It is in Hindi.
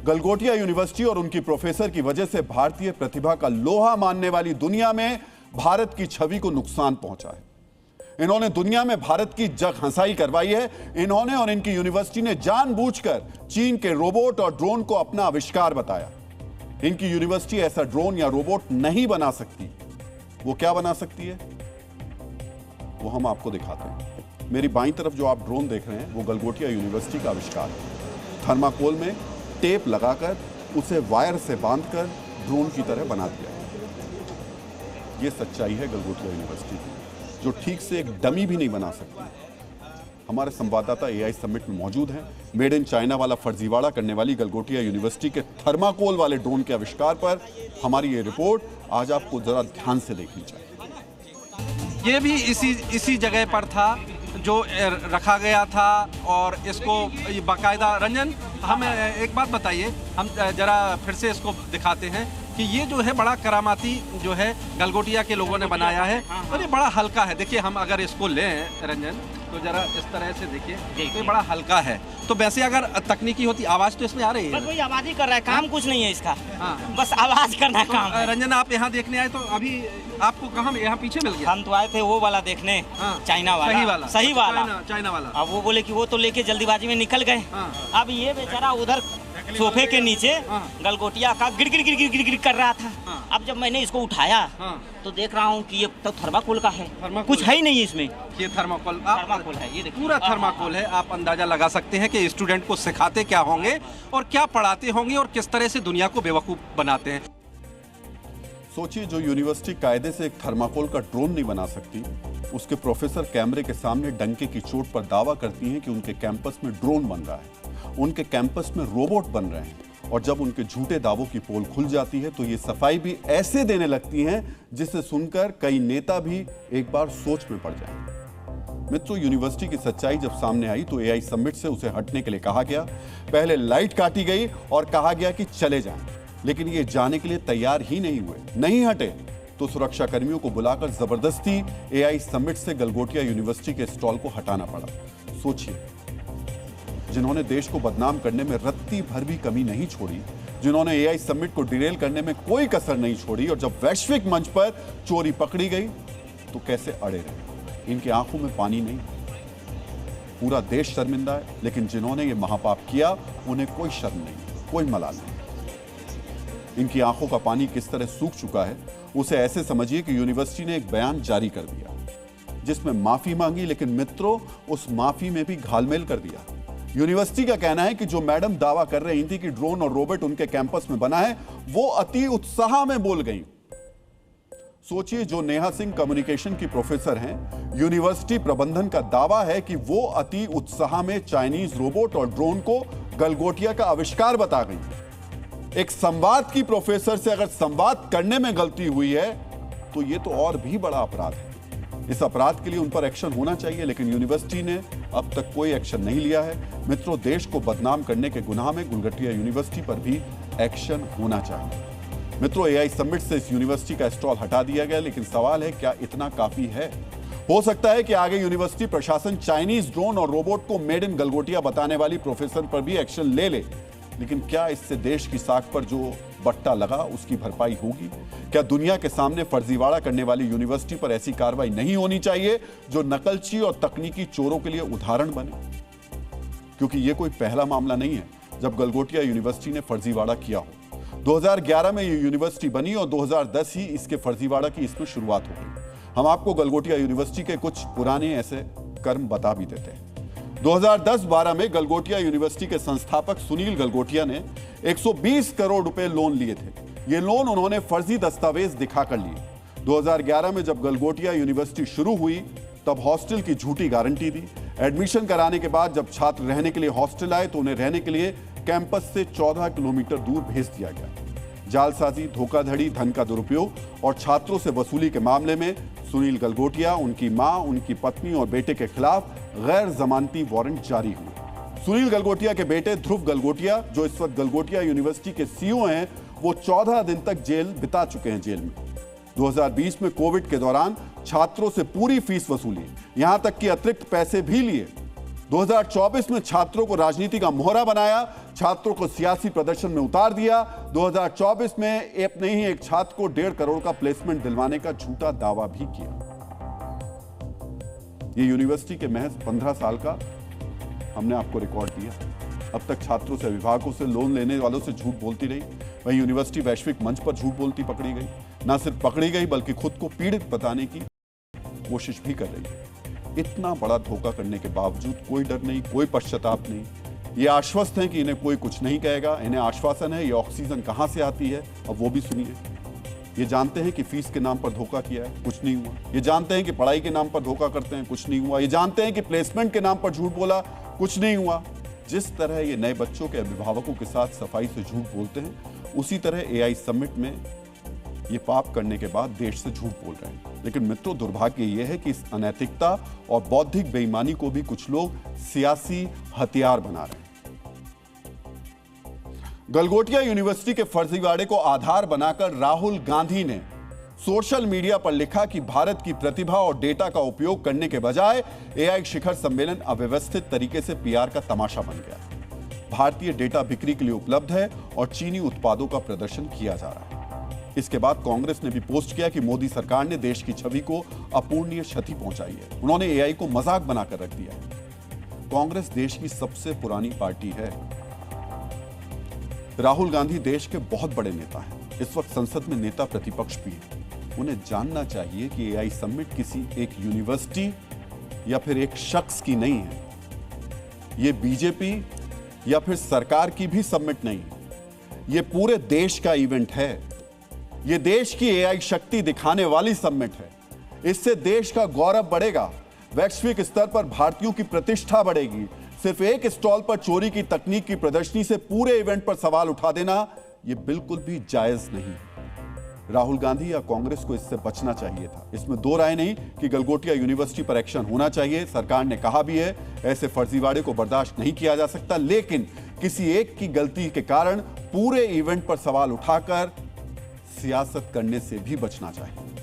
गलगोटिया यूनिवर्सिटी और उनकी प्रोफेसर की वजह से भारतीय प्रतिभा का लोहा मानने वाली दुनिया में भारत की छवि को नुकसान पहुंचा है। इन्होंने दुनिया में भारत की जग हंसाई करवाई है। इन्होंने और इनकी यूनिवर्सिटी ने जानबूझकर चीन के रोबोट और ड्रोन को अपना आविष्कार बताया। इनकी यूनिवर्सिटी ऐसा ड्रोन या रोबोट नहीं बना सकती। वो क्या बना सकती है वो हम आपको दिखाते हैं। मेरी बाईं तरफ जो आप ड्रोन देख रहे हैं वो गलगोटिया यूनिवर्सिटी का आविष्कार है। थर्माकोल में टेप लगाकर उसे वायर से बांधकर ड्रोन की तरह बना दिया। ये सच्चाई है गलगोटिया यूनिवर्सिटी की, जो ठीक से एक डमी भी नहीं बना सकती। हमारे संवाददाता एआई समिट में मौजूद हैं। मेड इन चाइना वाला फर्जीवाड़ा करने वाली गलगोटिया यूनिवर्सिटी के थर्माकोल वाले ड्रोन के आविष्कार पर हमारी ये रिपोर्ट आज आपको जरा ध्यान से देखनी चाहिए। ये भी इसी जगह पर था जो रखा गया था और इसको बाकायदा। रंजन, हम एक बात बताइए, हम जरा फिर से इसको दिखाते हैं कि ये जो है बड़ा करामाती जो है गलगोटिया के लोगों ने बनाया है और ये बड़ा हल्का है। देखिए, हम अगर इसको लें रंजन तो जरा इस तरह से देखिए, तो ये बड़ा हल्का है। तो वैसे अगर तकनीकी होती, आवाज तो इसमें आ रही है, बस वही आवाज ही कर रहा है, काम कुछ नहीं है इसका। हाँ। बस आवाज करना तो काम है। रंजन, आप यहाँ देखने आए तो अभी आपको कहाँ यहाँ पीछे मिल गया? हम तो आए थे वो वाला देखने। हाँ। चाइना वाला, सही वाला, चाइना वाला। अब वो बोले कि वो तो लेके जल्दीबाजी में निकल गए। हाँ। अब ये बेचारा उधर सोफे के नीचे गलगोटिया का गिर गिर गिर गिर गिर गिर कर रहा था। अब जब मैंने इसको उठाया तो देख रहा हूँ कि ये तो थर्माकोल का है, कुछ है ही नहीं इसमें। ये थर्माकोल है, ये पूरा थर्माकोल है। आप अंदाजा लगा सकते हैं कि स्टूडेंट को सिखाते क्या होंगे और क्या पढ़ाते होंगे और किस तरह से दुनिया को बेवकूफ बनाते हैं। सोचिए, जो यूनिवर्सिटी कायदे से एक थर्माकोल का ड्रोन नहीं बना सकती, उसके प्रोफेसर कैमरे के सामने डंके की चोट पर दावा करती हैं कि उनके कैंपस में ड्रोन बन रहा है, उनके कैंपस में रोबोट बन रहे हैं। और जब उनके झूठे दावों की पोल खुल जाती है तो ये सफाई भी ऐसे देने लगती हैं जिसे सुनकर कई नेता भी एक बार सोच में पड़ जाएं। मित्रों, यूनिवर्सिटी की सच्चाई जब सामने आई तो एआई समिट से उसे हटने के लिए कहा गया। पहले लाइट काटी गई और कहा गया कि चले जाएं, लेकिन ये जाने के लिए तैयार ही नहीं हुए, नहीं हटे तो सुरक्षा कर्मियों को बुलाकर जबरदस्ती एआई समिट से गलगोटिया यूनिवर्सिटी के स्टॉल को हटाना पड़ा। सोचिए, जिन्होंने देश को बदनाम करने में रत्ती भर भी कमी नहीं छोड़ी, जिन्होंने एआई समिट को डिरेल करने में कोई कसर नहीं छोड़ी, और जब वैश्विक मंच पर चोरी पकड़ी गई तो कैसे अड़े रहे। इनकी आंखों में पानी नहीं, पूरा देश शर्मिंदा है, लेकिन जिन्होंने ये महापाप किया उन्हें कोई शर्म नहीं, कोई मलाल नहीं। इनकी आंखों का पानी किस तरह सूख चुका है उसे ऐसे समझिए कि यूनिवर्सिटी ने एक बयान जारी कर दिया जिसमें माफी मांगी, लेकिन मित्रों उस माफी में भी घालमेल कर दिया। यूनिवर्सिटी का कहना है कि जो मैडम दावा कर रही थी कि ड्रोन और रोबोट उनके कैंपस में बना है, वो अति उत्साह में बोल गई। सोचिए, जो नेहा सिंह कम्युनिकेशन की प्रोफेसर हैं, यूनिवर्सिटी प्रबंधन का दावा है कि वो अति उत्साह में चाइनीज रोबोट और ड्रोन को गलगोटिया का आविष्कार बता गई। एक संवाद की प्रोफेसर से अगर संवाद करने में गलती हुई है तो यह तो और भी बड़ा अपराध है। इस अपराध के लिए उन पर एक्शन होना चाहिए, लेकिन यूनिवर्सिटी ने अब तक कोई एक्शन नहीं लिया है। मित्रों, देश को बदनाम करने के गुनाह में गलगोटिया यूनिवर्सिटी पर भी एक्शन होना चाहिए। मित्रों, एआई समिट से इस यूनिवर्सिटी का स्टॉल हटा दिया गया, लेकिन सवाल है क्या इतना काफी है? हो सकता है कि आगे यूनिवर्सिटी प्रशासन चाइनीज ड्रोन और रोबोट को मेड इन गलगोटिया बताने वाली प्रोफेसर पर भी एक्शन ले ले, लेकिन क्या इससे देश की साख पर जो बट्टा लगा उसकी भरपाई होगी? क्या दुनिया के सामने फर्जीवाड़ा करने वाली यूनिवर्सिटी पर ऐसी कार्रवाई नहीं होनी चाहिए जो नकलची और तकनीकी चोरों के लिए उदाहरण बने? क्योंकि यह कोई पहला मामला नहीं है जब गलगोटिया यूनिवर्सिटी ने फर्जीवाड़ा किया हो। 2011 में यह यूनिवर्सिटी बनी और 2010 ही इसके फर्जीवाड़ा की इसमें शुरुआत हो गई। हम आपको गलगोटिया यूनिवर्सिटी के कुछ पुराने ऐसे कर्म बता भी देते हैं। 2010-12 में गलगोटिया यूनिवर्सिटी के संस्थापक सुनील गलगोटिया ने 120 करोड़ रुपए लोन लिए थे। ये लोन उन्होंने फर्जी दस्तावेज दिखाकर लिए। 2011 में जब गलगोटिया यूनिवर्सिटी शुरू हुई तब हॉस्टल की झूठी गारंटी दी। एडमिशन कराने के बाद जब छात्र रहने के लिए हॉस्टल आए तो उन्हें रहने के लिए कैंपस से 14 किलोमीटर दूर भेज दिया गया। जालसाजी, धोखाधड़ी, धन का दुरुपयोग और छात्रों से वसूली के मामले में सुनील गलगोटिया, उनकी मां, उनकी पत्नी और बेटे के खिलाफ गैर जमानती वारंट जारी हुए। सुनील गलगोटिया के बेटे ध्रुव गलगोटिया, जो इस वक्त गलगोटिया यूनिवर्सिटी के सीईओ हैं, वो 14 दिन तक जेल बिता चुके हैं जेल में। 2020 में कोविड के दौरान छात्रों से पूरी फीस वसूली, यहां तक कि अतिरिक्त पैसे भी लिए। 2024 में छात्रों को राजनीति का मोहरा बनाया, छात्रों को सियासी प्रदर्शन में उतार दिया। 2024 में अपने ही एक छात्र को 1.5 करोड़ का प्लेसमेंट दिलवाने का झूठा दावा भी किया। ये यूनिवर्सिटी के महज 15 साल का हमने आपको रिकॉर्ड दिया। अब तक छात्रों से, अभिभावकों से, लोन लेने वालों से झूठ बोलती रही। वही यूनिवर्सिटी वैश्विक मंच पर झूठ बोलती पकड़ी गई। ना सिर्फ पकड़ी गई बल्कि खुद को पीड़ित बताने की कोशिश भी कर रही है। इतना बड़ा धोखा करने के बावजूद कोई डर नहीं, कोई पश्चाताप नहीं। ये आश्वस्त हैं कि इन्हें कोई कुछ नहीं कहेगा। इन्हें आश्वासन है। ये ऑक्सीजन कहां से आती है अब वो भी सुनिए। ये जानते हैं कि फीस के नाम पर धोखा किया है, कुछ नहीं हुआ। ये जानते हैं कि पढ़ाई के नाम पर धोखा करते हैं, कुछ नहीं हुआ। ये जानते हैं कि प्लेसमेंट के नाम पर झूठ बोला, कुछ नहीं हुआ। जिस तरह ये नए बच्चों के अभिभावकों के साथ सफाई से झूठ बोलते हैं, उसी तरह एआई समिट में ये पाप करने के बाद देश से झूठ बोल रहे हैं। लेकिन मित्रों, दुर्भाग्य यह है कि इस अनैतिकता और बौद्धिक बेईमानी को भी कुछ लोग सियासी हथियार बना रहे हैं। गलगोटिया यूनिवर्सिटी के फर्जीवाड़े को आधार बनाकर राहुल गांधी ने सोशल मीडिया पर लिखा कि भारत की प्रतिभा और डेटा का उपयोग करने के बजाय एआई शिखर सम्मेलन अव्यवस्थित तरीके से पीआर का तमाशा बन गया। भारतीय डेटा बिक्री के लिए उपलब्ध है और चीनी उत्पादों का प्रदर्शन किया जा रहा है। इसके बाद कांग्रेस ने भी पोस्ट किया कि मोदी सरकार ने देश की छवि को अपूरणीय क्षति पहुंचाई है। उन्होंने एआई को मजाक बनाकर रख दिया है। कांग्रेस देश की सबसे पुरानी पार्टी है। राहुल गांधी देश के बहुत बड़े नेता हैं। इस वक्त संसद में नेता प्रतिपक्ष भी हैं। उन्हें जानना चाहिए कि एआई समिट किसी एक यूनिवर्सिटी या फिर एक शख्स की नहीं है। यह बीजेपी या फिर सरकार की भी समिट नहीं है। यह पूरे देश का इवेंट है। यह देश की एआई शक्ति दिखाने वाली समिट है। इससे देश का गौरव बढ़ेगा, वैश्विक स्तर पर भारतीयों की प्रतिष्ठा बढ़ेगी। सिर्फ एक स्टॉल पर चोरी की तकनीक की प्रदर्शनी से पूरे इवेंट पर सवाल उठा देना यह बिल्कुल भी जायज नहीं। राहुल गांधी या कांग्रेस को इससे बचना चाहिए था। इसमें दो राय नहीं कि गलगोटिया यूनिवर्सिटी पर एक्शन होना चाहिए। सरकार ने कहा भी है, ऐसे फर्जीवाड़े को बर्दाश्त नहीं किया जा सकता। लेकिन किसी एक की गलती के कारण पूरे इवेंट पर सवाल उठाकर सियासत करने से भी बचना चाहिए।